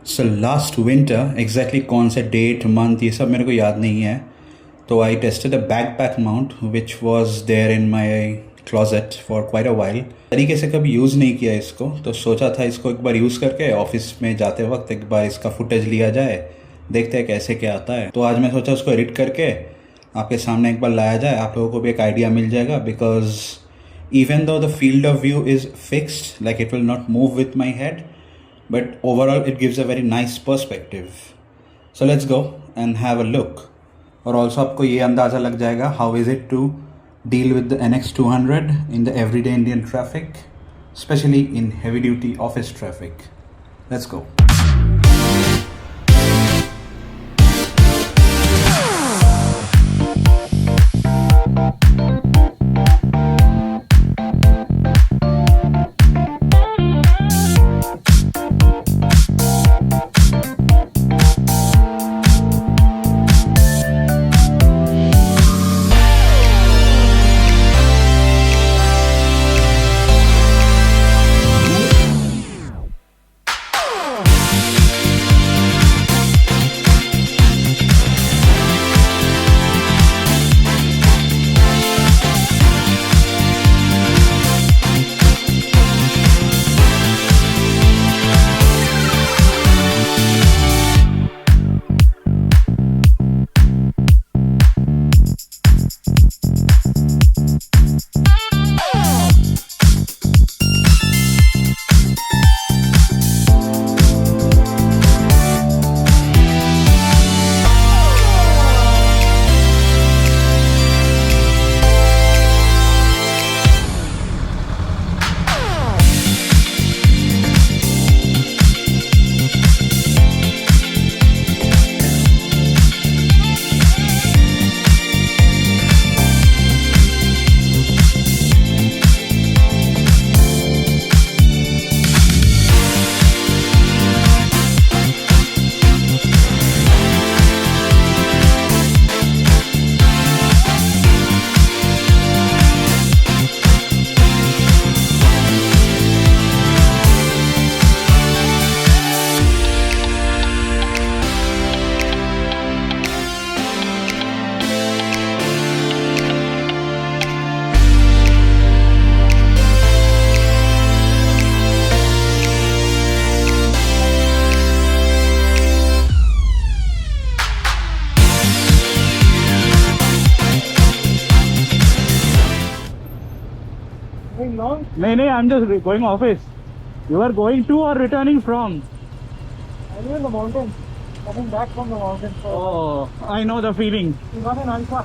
So last winter exactly कौन सा date month ये सब मेरे को याद नहीं है, तो I tested a backpack mount which was there in my closet for quite a while. तरीके से कभी यूज़ नहीं किया इसको, तो सोचा था इसको एक बार यूज़ करके ऑफिस में जाते वक्त एक बार इसका फुटेज लिया जाए, देखते हैं कैसे क्या आता है। तो आज मैं सोचा उसको एडिट करके आपके सामने एक बार लाया जाए, आप लोगों को भी एक आइडिया मिल जाएगा। Because even though the field of view is fixed, like it will not move with my head, but overall it gives a very nice perspective. So let's go and have a look. और also आपको ये अंदाज़ा लग जाएगा how is it to deal with the NX200 in the everyday Indian traffic, especially in heavy duty office traffic. Let's go. नहीं, I'm just going office. You are going to or returning from? I'm in the mountain. Coming back from the mountain. Oh, I know the feeling. You got an alpha.